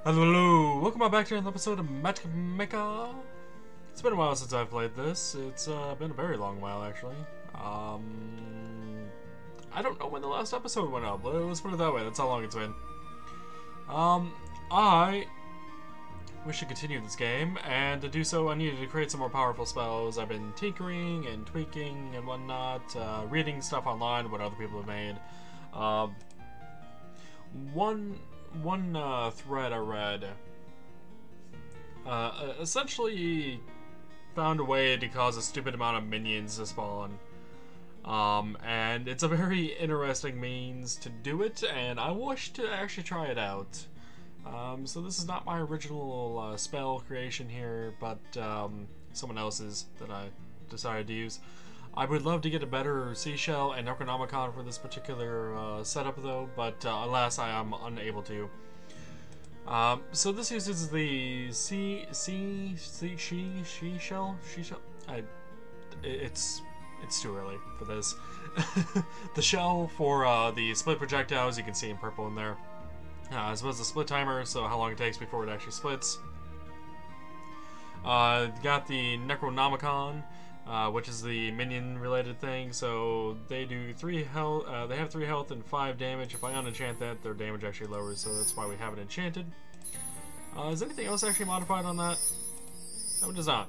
Hello, welcome back to another episode of Magicmaker. It's been a while since I've played this. It's been a very long while, actually. I don't know when the last episode went up, but let's put it that way. That's how long it's been. I wish to continue this game, and to do so I needed to create some more powerful spells. I've been tinkering and tweaking and whatnot, reading stuff online, what other people have made. One thread I read essentially found a way to cause a stupid amount of minions to spawn. And it's a very interesting means to do it, and I wish to actually try it out. So this is not my original spell creation here, but someone else's that I decided to use. I would love to get a better seashell and Necronomicon for this particular setup though, but alas I am unable to. So this uses the she shell. It's too early for this. The shell for the split projectiles, you can see in purple in there. As well as the split timer, so how long it takes before it actually splits. Got the Necronomicon, which is the minion-related thing. So they do 3 health. They have 3 health and 5 damage. If I unenchant that, their damage actually lowers. So that's why we have it enchanted. Is anything else actually modified on that? No, it does not.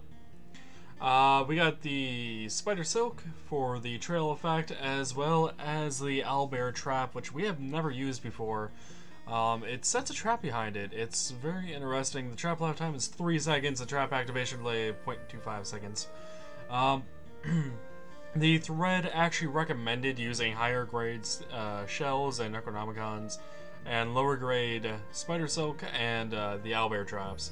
We got the Spider Silk for the trail effect, as well as the Owlbear Trap, which we have never used before. It sets a trap behind it. It's very interesting. The trap lifetime is 3 seconds. The trap activation delay 0.25 seconds. The thread actually recommended using higher grades shells and Necronomicons, and lower grade Spider Silk and the Owlbear Traps.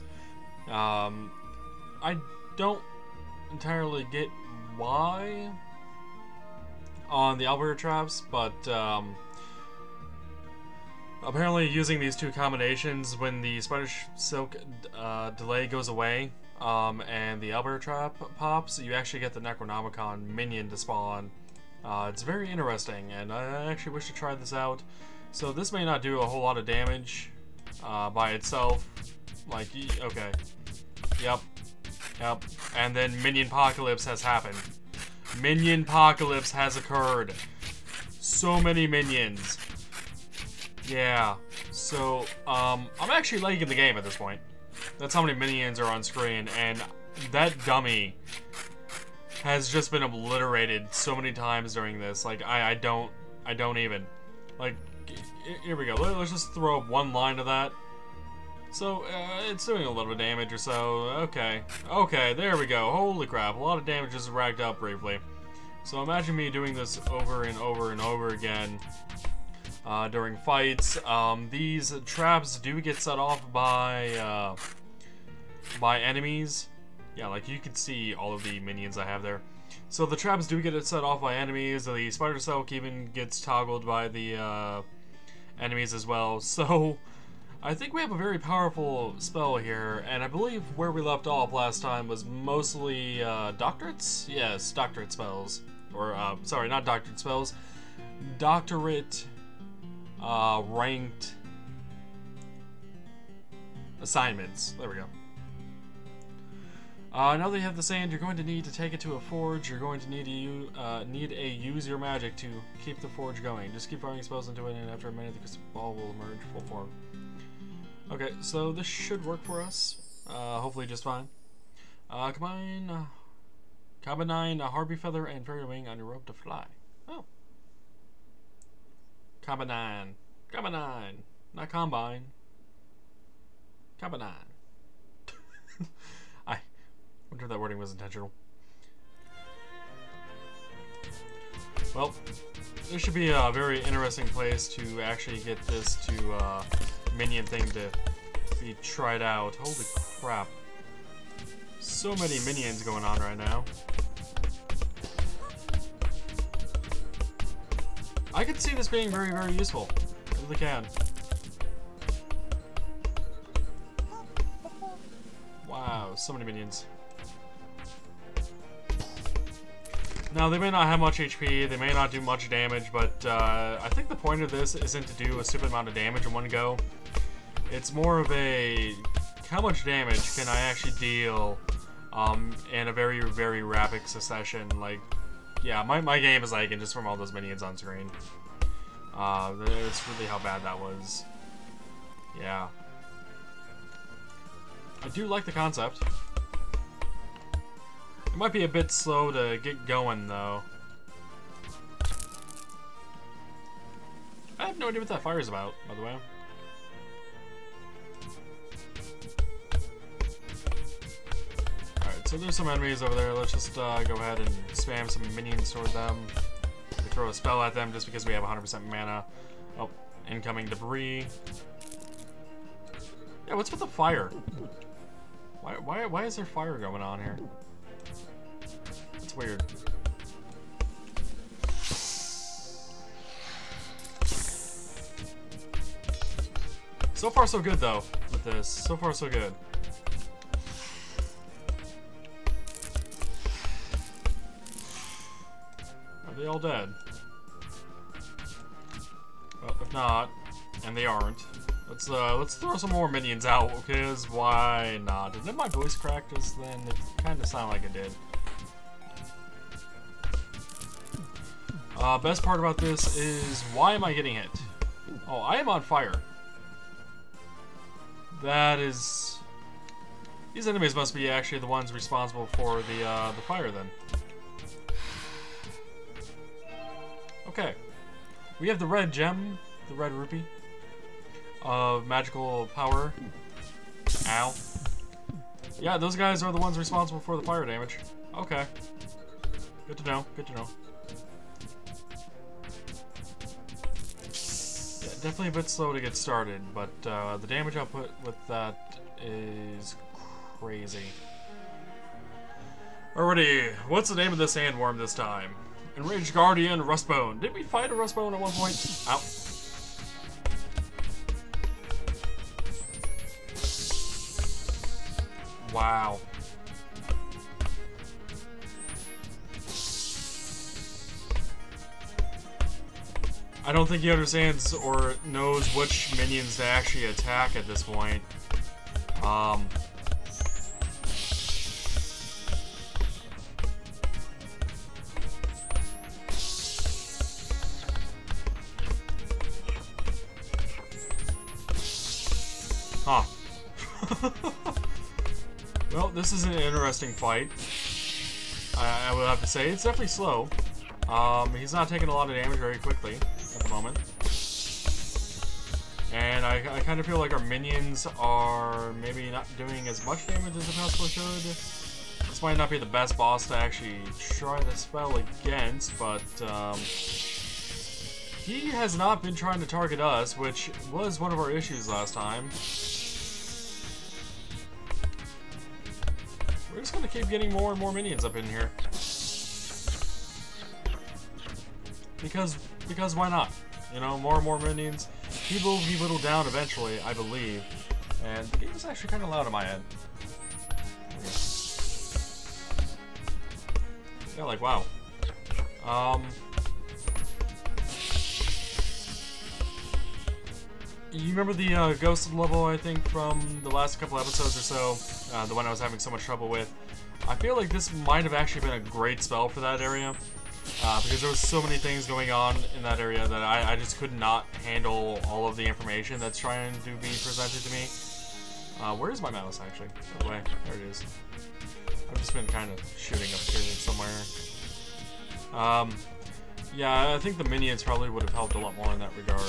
I don't entirely get why on the Owlbear Traps, but apparently using these 2 combinations, when the Spider Silk delay goes away and the Owlbear Trap pops, you actually get the Necronomicon minion to spawn. It's very interesting, and I actually wish to try this out. So this may not do a whole lot of damage by itself. Like, okay. Yep. And then Minion-pocalypse has happened. Minion-pocalypse has occurred. So many minions. Yeah. So, I'm actually lagging the game at this point. That's how many minions are on screen, and that dummy has just been obliterated so many times during this. Like, I don't even. Like, here we go. Let's just throw up 1 line of that. So, it's doing a little bit of damage or so. Okay, there we go. Holy crap, a lot of damage is racked up briefly. So imagine me doing this over and over and over again during fights. These traps do get set off by enemies. Yeah, like you can see all of the minions I have there. So the traps do get set off by enemies. The Spider Silk even gets toggled by the enemies as well. So I think we have a very powerful spell here, and I believe where we left off last time was mostly doctorates? Yes, doctorate spells. Or, sorry, not doctorate spells. Doctorate ranked assignments. There we go. Now that you have the sand, you're going to need to take it to a forge. You're going to need to use your magic to keep the forge going. Just keep firing spells into it, and after a minute, the crystal ball will emerge full form. Okay, so this should work for us. Hopefully just fine. Combine a Harpy Feather and Fairy Wing on your rope to fly. Oh. Combine. Not combine. Combine. I wonder if that wording was intentional. Well, this should be a very interesting place to actually get this to minion thing to be tried out. Holy crap. So many minions going on right now. I could see this being very, very useful. I really can. Wow, so many minions. Now, they may not have much HP, they may not do much damage, but I think the point of this isn't to do a stupid amount of damage in one go. It's more of a how much damage can I actually deal in a very, very rapid succession. Like, yeah, my game is lagging just from all those minions on screen. It's really how bad that was. Yeah. I do like the concept. It might be a bit slow to get going, though. I have no idea what that fire is about, by the way. Alright, so there's some enemies over there. Let's just go ahead and spam some minions toward them. We throw a spell at them just because we have 100% mana. Oh, incoming debris. Yeah, what's with the fire? Why is there fire going on here? That's weird. So far so good though with this. So far so good. Are they all dead? Well, if not, and they aren't, let's throw some more minions out, because why not? Did my voice crack just then? It kind of sounded like it did. Best part about this is, why am I getting hit? Oh, I am on fire. That is... These enemies must be actually the ones responsible for the fire, then. Okay. We have the red gem, the red rupee, of magical power. Ow. Yeah, those guys are the ones responsible for the fire damage. Okay. Good to know, good to know. Yeah, definitely a bit slow to get started, but the damage output with that is crazy. Alrighty, what's the name of this sandworm this time? Enraged Guardian Rustbone. Did we fight a Rustbone at one point? Ow. Wow. I don't think he understands or knows which minions to actually attack at this point. Huh. Well, this is an interesting fight. I will have to say, it's definitely slow. He's not taking a lot of damage very quickly at the moment. And I kind of feel like our minions are maybe not doing as much damage as they possibly should. This might not be the best boss to actually try the spell against, but he has not been trying to target us, which was one of our issues last time. We're just gonna keep getting more and more minions up in here. Because why not? You know, more and more minions. He will be whittled down eventually, I believe. And the game is actually kind of loud on my end. Yeah, like, wow. You remember the ghost level, I think, from the last couple episodes or so? The one I was having so much trouble with. I feel like this might have actually been a great spell for that area. Because there was so many things going on in that area that I just could not handle all of the information that's trying to be presented to me. Where is my mouse, actually? By the way, there it is. I've just been kind of shooting up here somewhere. Yeah, I think the minions probably would have helped a lot more in that regard.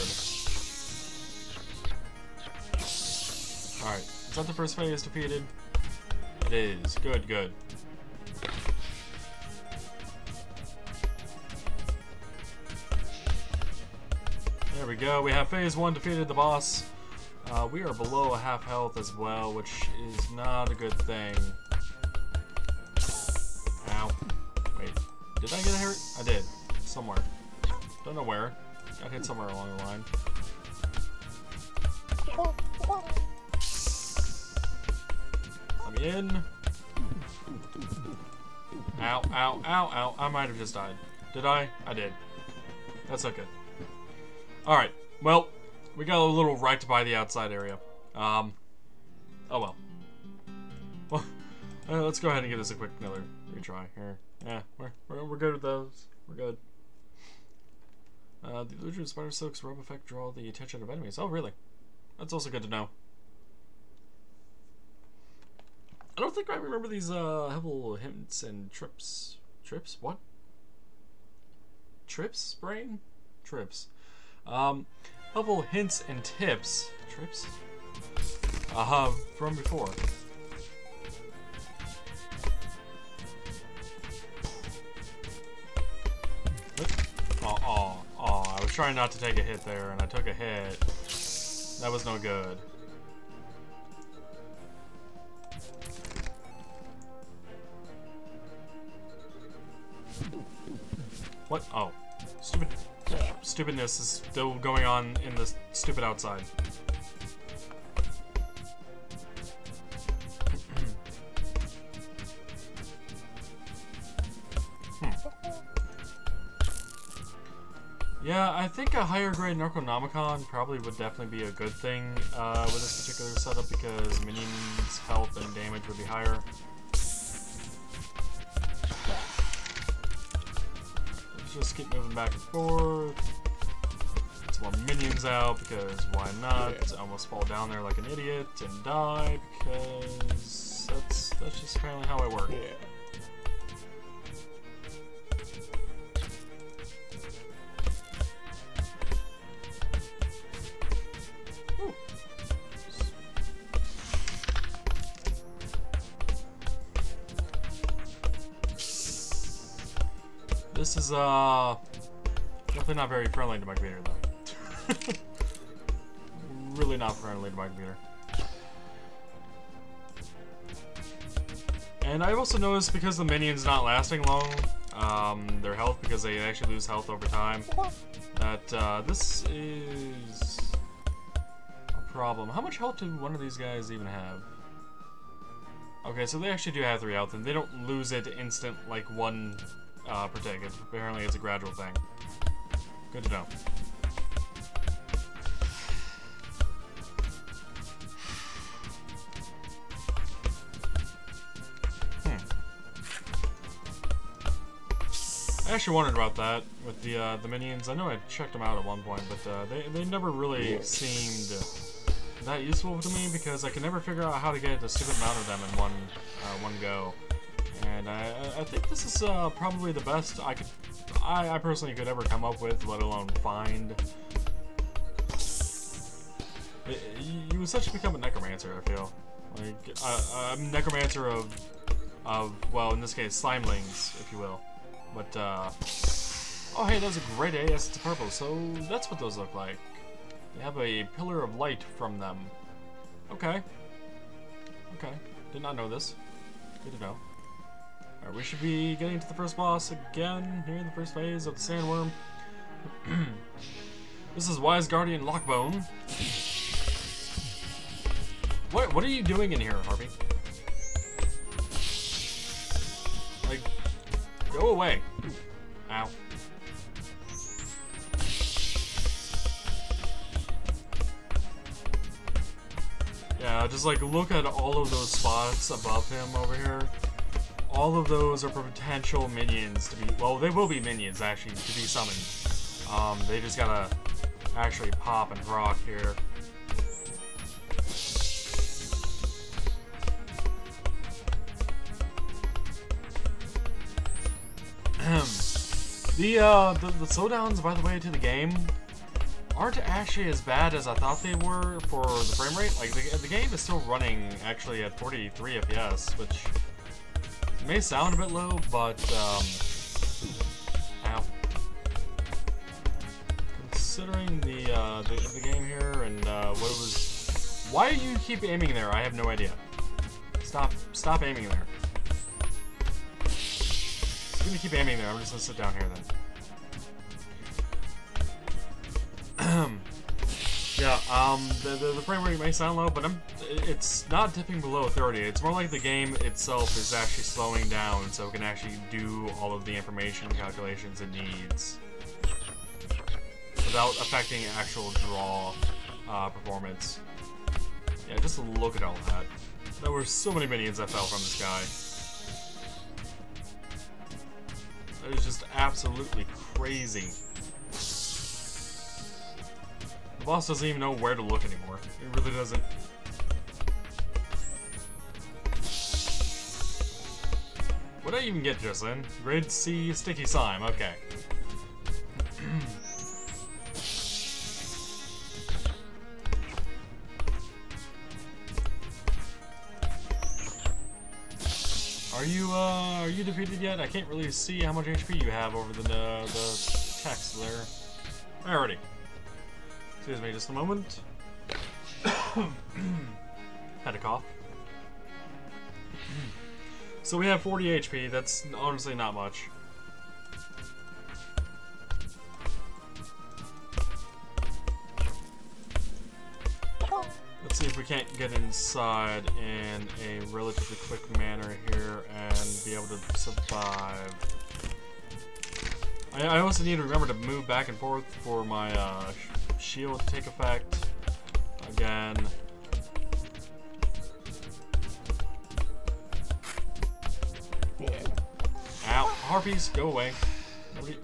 Alright, is that the first phase defeated? It is. Good, good. There we go. We have phase 1 defeated the boss. We are below a half health as well, which is not a good thing. Ow. Wait. Did I get hurt? I did. Somewhere. Don't know where. Got hit somewhere along the line. Let me in. Ow, ow, ow, ow. I might have just died. Did I? I did. That's okay. Alright, well, we got a little wrecked by the outside area. Oh well. Well, let's go ahead and give this a quick another retry here. Yeah, we're good with those. We're good. The illusion of spider silk's robe effect draw the attention of enemies. Oh, really? That's also good to know. I don't think I remember these helpful hints and trips. Trips? What? Trips, brain? Trips. Helpful hints and tips. Trips? From before. Oh, I was trying not to take a hit there, and I took a hit. That was no good. What? Oh. Stupidness is still going on in the stupid outside. Yeah, I think a higher grade Necronomicon probably would definitely be a good thing with this particular setup because minions' health and damage would be higher. Let's just keep moving back and forth. Get some more minions out because why not? I almost fall down there like an idiot and die because that's just apparently how I work. Yeah. This is definitely not very friendly to my computer though. Really not friendly to my computer. And I've also noticed because the minion's not lasting long, their health, because they actually lose health over time, that this is a problem. How much health do one of these guys even have? Okay, so they actually do have 3 health, and they don't lose it instant like one protected. Apparently it's a gradual thing. Good to know. I actually wondered about that with the minions. I know I checked them out at one point, but they never really seemed that useful to me because I could never figure out how to get the stupid amount of them in one go. And I think this is probably the best I personally could ever come up with, let alone find. You essentially become a necromancer, I feel. Like a necromancer of well, in this case, slimelings, if you will. But oh hey, that was a great AS to purple. So that's what those look like. They have a pillar of light from them. Okay. Okay. Did not know this. Good to know. Alright, we should be getting to the first boss again here in the first phase of the Sandworm. This is Wise Guardian Lockbone. What are you doing in here, Harvey? Like, go away. Ow. Yeah, just like look at all of those spots above him over here. All of those are potential minions to be, well, they will be minions actually to be summoned. They just gotta actually pop and rock here. The slowdowns, by the way, to the game aren't actually as bad as I thought they were for the frame rate. Like the game is still running actually at 43 FPS, which may sound a bit low, but ow. Considering the game here and what it was, why do you keep aiming there? I have no idea. Stop aiming there. I'm gonna keep aiming there. I'm just gonna sit down here then. Yeah, the frame rate may sound low, but it's not dipping below 30. It's more like the game itself is actually slowing down, so it can actually do all of the information calculations it needs without affecting actual draw performance. Yeah, just look at all that. There were so many minions that fell from this guy. That is just absolutely crazy. The boss doesn't even know where to look anymore. It really doesn't. What did I even get just then? Grade C sticky slime, okay. Are you defeated yet? I can't really see how much HP you have over the text there. Alrighty. Excuse me just a moment. Had a cough. So we have 40 HP, that's honestly not much. Let's see if we can't get inside in a relatively quick manner here and be able to survive. I also need to remember to move back and forth for my shield to take effect. Again. Ow! Harpies, go away.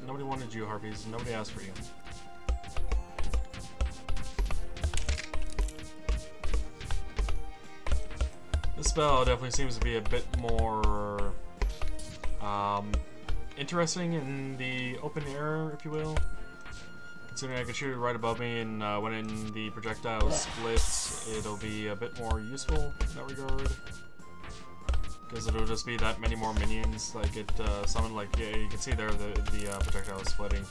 Nobody wanted you, Harpies. Nobody asked for you. This spell definitely seems to be a bit more interesting in the open air, if you will. Considering I can shoot it right above me, and when the projectile splits, it'll be a bit more useful in that regard. Because it'll just be that many more minions, like it summoned, like, yeah, you can see there the projectile is splitting.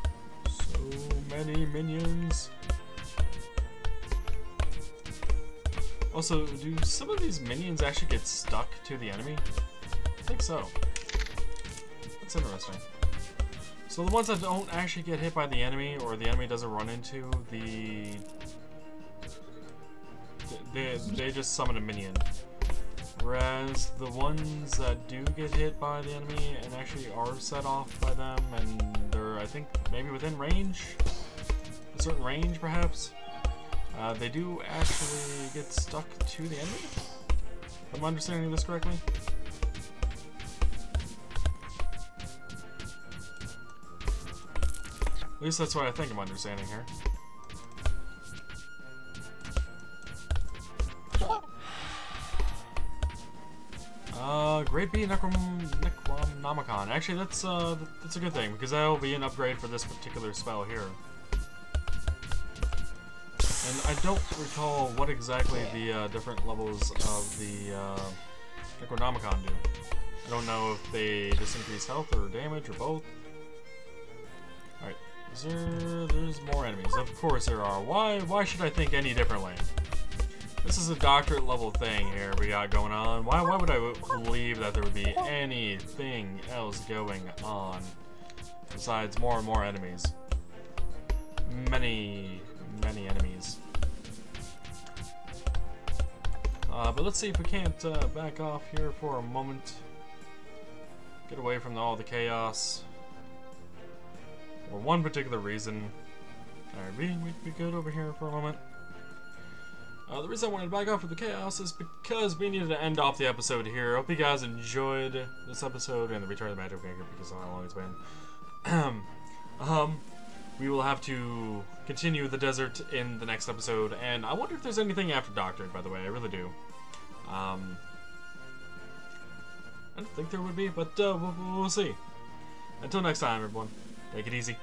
So many minions. Also, do some of these minions actually get stuck to the enemy? I think so. That's interesting. So the ones that don't actually get hit by the enemy, or the enemy doesn't run into they just summon a minion. Whereas the ones that do get hit by the enemy and actually are set off by them, and they're, I think, maybe within range, a certain range perhaps, they do actually get stuck to the enemy. Am I understanding this correctly? At least that's what I think I'm understanding here. Grade B Necronomicon. Actually, that's a good thing, because that'll be an upgrade for this particular spell here. And I don't recall what exactly the different levels of the Necronomicon do. I don't know if they just increase health or damage or both. Alright, there's more enemies. Of course there are. Why should I think any differently? This is a doctorate level thing here we got going on. Why would I believe that there would be anything else going on besides more and more enemies? Many enemies. But let's see if we can't back off here for a moment. Get away from all the chaos. For one particular reason. Alright, we good over here for a moment. The reason I wanted to back off with the chaos is because we needed to end off the episode here. I hope you guys enjoyed this episode and the return of the Magicmaker, because of how long it's been. We will have to continue the desert in the next episode, and I wonder if there's anything after Doctorate, by the way. I really do. I don't think there would be, but we'll see. Until next time, everyone. Take it easy.